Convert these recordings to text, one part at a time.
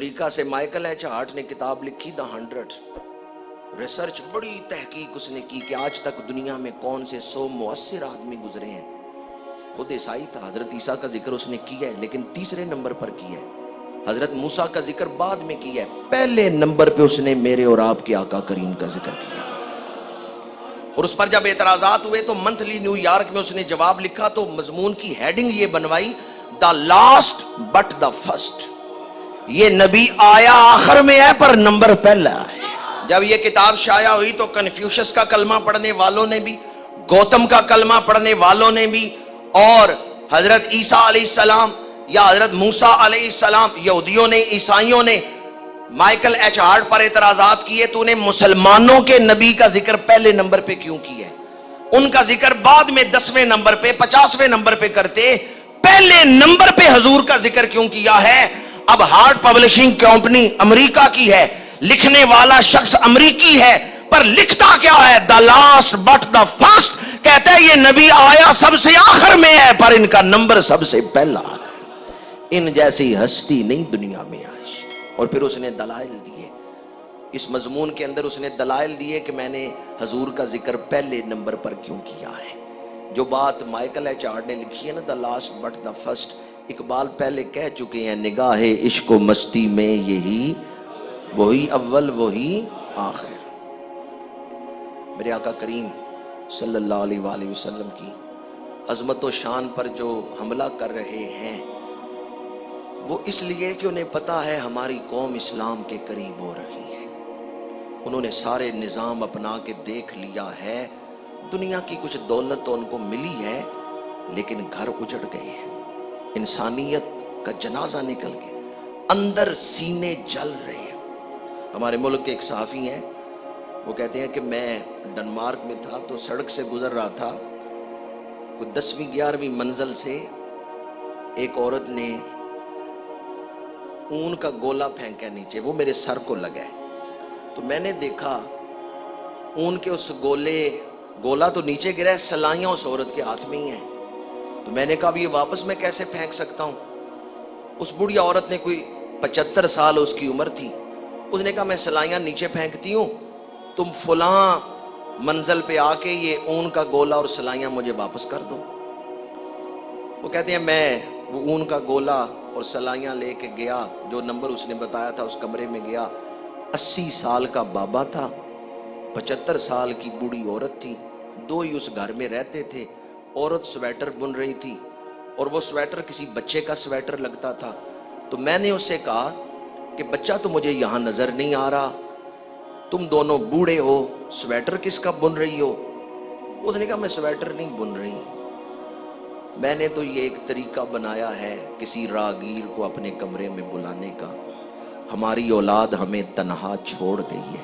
امریکہ سے Michael H heart نے کتاب لکھی دا 100، ریسرچ بڑی تحقیق اس نے کی کہ آج تک دنیا میں کون سے 100 مؤثر آدمی گزرے ہیں. خود عیسائی تھا، حضرت عیسیٰ کا ذکر اس نے کیا ہے لیکن تیسرے نمبر پر کیا ہے. حضرت موسیٰ کا ذکر بعد میں کیا ہے، پہلے نمبر پہ اس نے میرے اور آپ کے آقا کریم کا ذکر کیا. اور اس پر جب اعتراضات ہوئے تو منتھلی نیو یارک میں اس نے جواب لکھا تو مضمون کی ہیڈنگ یہ بنوائی، the last but the first. یہ نبی آیا آخر میں ہے پر نمبر پہلا ہے. جب یہ کتاب شائع ہوئی تو کنفیوشس کا کلمہ پڑھنے والوں نے بھی، گوتم کا کلمہ پڑھنے والوں نے بھی، اور حضرت عیسیٰ علیہ السلام یا حضرت موسیٰ علیہ السلام، یہودیوں نے، عیسائیوں نے مائیکل ایچ ہارٹ پر اعتراضات کیے تو انہیں مسلمانوں کے نبی کا ذکر پہلے نمبر پہ کیوں کیا ہے؟ ان کا ذکر بعد میں 10ویں نمبر پہ 50ویں نمبر پہ کرتے، پہلے نمبر پہ حضور کا ذکر کیوں کیا ہے؟ اب ہارٹ پبلشنگ کمپنی امریکہ کی ہے، لکھنے والا شخص امریکی ہے، پر لکھتا کیا ہے؟ The last but the first. کہتا ہے یہ نبی آیا سب سے آخر میں ہے پر ان کا نمبر سب سے پہلا ہے. ان جیسی ہستی نہیں دنیا میں آئی. اور پھر اس نے دلائل دیے، اس مضمون کے اندر اس نے دلائل دیے کہ میں نے حضور کا ذکر پہلے نمبر پر کیوں کیا ہے. جو بات مائیکل ایچ ہارٹ نے لکھی ہے نا، the last but the first, Iqbal پہلے کہہ چکے ہیں، نگاہ عشق و مستی میں یہی وہی اول وہی آخر. میرے آقا کریم صلی اللہ علیہ وآلہ وسلم کی عظمت و شان پر جو حملہ کر رہے ہیں وہ اس لیے کہ انہیں پتا ہے ہماری قوم اسلام کے قریب ہو رہی ہے. انہوں نے سارے نظام اپنا کے دیکھ لیا ہے، دنیا کی کچھ دولت تو ان کو ملی ہے لیکن گھر اجڑ گئے ہیں، انسانیت کا جنازہ نکل گیا، اندر سینے جل رہے ہیں. ہمارے ملک کے ایک صحافی ہیں، وہ کہتے ہیں کہ میں ڈنمارک میں تھا تو سڑک سے گزر رہا تھا، کوئی 10ویں 11ویں منزل سے ایک عورت نے اون کا گولا پھینکا نیچے، وہ میرے سر کو لگا ہے. تو میں نے دیکھا اون کے اس گولا تو نیچے گرا ہے، سلائیاں اس عورت کے ہاتھ میں ہی ہیں. تو میں نے کہا اب یہ واپس میں کیسے پھینک سکتا ہوں؟ اس بڑی عورت نے، کوئی 75 سال اس کی عمر تھی، اس نے کہا میں سلائیاں نیچے پھینکتی ہوں، تم فلاں منزل پہ آ کے یہ اون کا گولا اور سلائیاں مجھے واپس کر دو. وہ کہتے ہیں میں وہ اون کا گولا اور سلائیاں لے کے گیا، جو نمبر اس نے بتایا تھا اس کمرے میں گیا. 80 سال کا بابا تھا، 75 سال کی بوڑھی عورت تھی، دو ہی اس گھر میں رہتے تھے. عورت سویٹر بن رہی تھی اور وہ سویٹر کسی بچے کا سویٹر لگتا تھا. تو میں نے اس سے کہا کہ بچہ تو مجھے یہاں نظر نہیں آ رہا، تم دونوں بوڑھے ہو، سویٹر کس کا بن رہی ہو؟ اس نے کہا میں سویٹر نہیں بن رہی، میں نے تو یہ ایک طریقہ بنایا ہے کسی راگیر کو اپنے کمرے میں بلانے کا. ہماری اولاد ہمیں تنہا چھوڑ گئی ہے،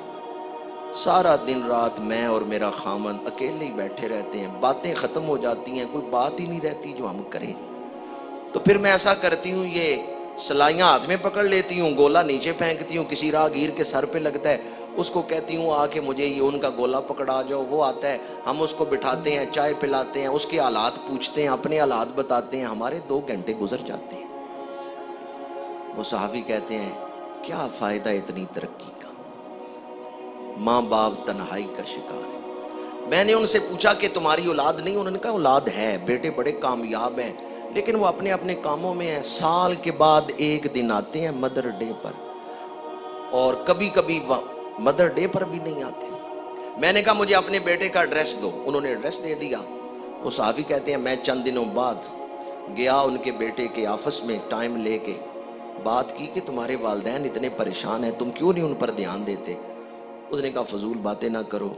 سارا دن رات میں اور میرا خامند اکیلے ہی بیٹھے رہتے ہیں، باتیں ختم ہو جاتی ہیں، کوئی بات ہی نہیں رہتی جو ہم کریں. تو پھر میں ایسا کرتی ہوں، یہ سلائیاں ہاتھ میں پکڑ لیتی ہوں، گولا نیچے پھینکتی ہوں، کسی راگیر کے سر پہ لگتا ہے، اس کو کہتی ہوں آ کے مجھے یہ ان کا گولا پکڑا جاؤ. وہ آتا ہے، ہم اس کو بٹھاتے ہیں، چائے پلاتے ہیں، اس کے حالات پوچھتے ہیں، اپنے حالات بتاتے ہیں، ہمارے 2 گھنٹے گزر جاتے ہیں. وہ صحافی کہتے ہیں کیا فائدہ اتنی ترقی کا، ماں باپ تنہائی کا شکار ہے. میں نے ان سے پوچھا کہ تمہاری اولاد نہیں؟ انہوں نے کہا اولاد ہے، بیٹے بڑے کامیاب ہیں لیکن وہ اپنے اپنے کاموں میں ہیں. سال کے بعد ایک دن آتے ہیں مدر ڈے پر، اور کبھی کبھی مدر ڈے پر بھی نہیں آتے. میں نے کہا مجھے اپنے بیٹے کا ایڈریس دو، انہوں نے ایڈریس دے دیا. وہ صحافی کہتے ہیں میں چند دنوں بعد گیا ان کے بیٹے کے آفس میں، ٹائم لے کے بات کی کہ تمہارے والدین اتنے پریشان ہیں، تم کیوں نہیں ان پر دھیان دیتے؟ اس نے کہا فضول باتیں نہ کرو،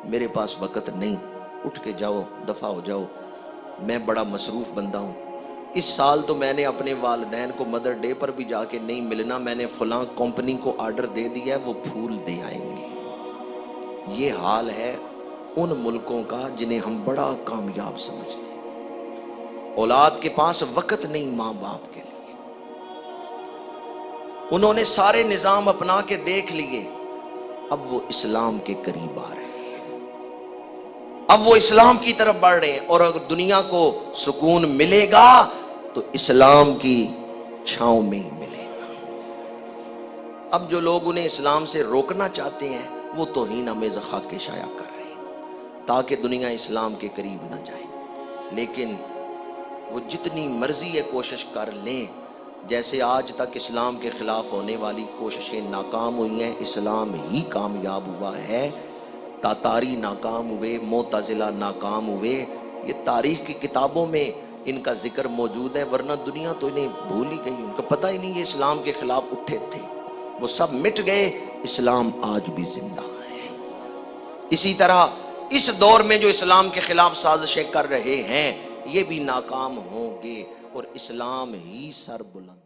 میرے پاس وقت نہیں، اٹھ کے جاؤ، دفع ہو جاؤ، میں بڑا مصروف بندہ ہوں. اس سال تو میں نے اپنے والدین کو مدر ڈے پر بھی جا کے نہیں ملنا، میں نے فلاں کمپنی کو آرڈر دے دیا ہے، وہ پھول دے آئیں گے. یہ حال ہے ان ملکوں کا جنہیں ہم بڑا کامیاب سمجھتے ہیں. اولاد کے پاس وقت نہیں ماں باپ کے لیے. انہوں نے سارے نظام اپنا کے دیکھ لیے، اب وہ اسلام کے قریب آ رہے ہیں، اب وہ اسلام کی طرف بڑھ رہے ہیں. اور اگر دنیا کو سکون ملے گا تو اسلام کی چھاؤں میں ہی ملے گا. اب جو لوگ انہیں اسلام سے روکنا چاہتے ہیں وہ توہین آمیز خاک شائع کر رہے ہیں تاکہ دنیا اسلام کے قریب نہ جائے. لیکن وہ جتنی مرضی ہے کوشش کر لیں، جیسے آج تک اسلام کے خلاف ہونے والی کوششیں ناکام ہوئی ہیں، اسلام ہی کامیاب ہوا ہے. تاتاری ناکام ہوئے، معتزلہ ناکام ہوئے، یہ تاریخ کی کتابوں میں ان کا ذکر موجود ہے، ورنہ دنیا تو انہیں بھول ہی گئی، ان کو پتہ ہی نہیں یہ اسلام کے خلاف اٹھے تھے، وہ سب مٹ گئے. اسلام آج بھی زندہ ہے. اسی طرح اس دور میں جو اسلام کے خلاف سازشیں کر رہے ہیں یہ بھی ناکام ہوں گے اور اسلام ہی سر بلند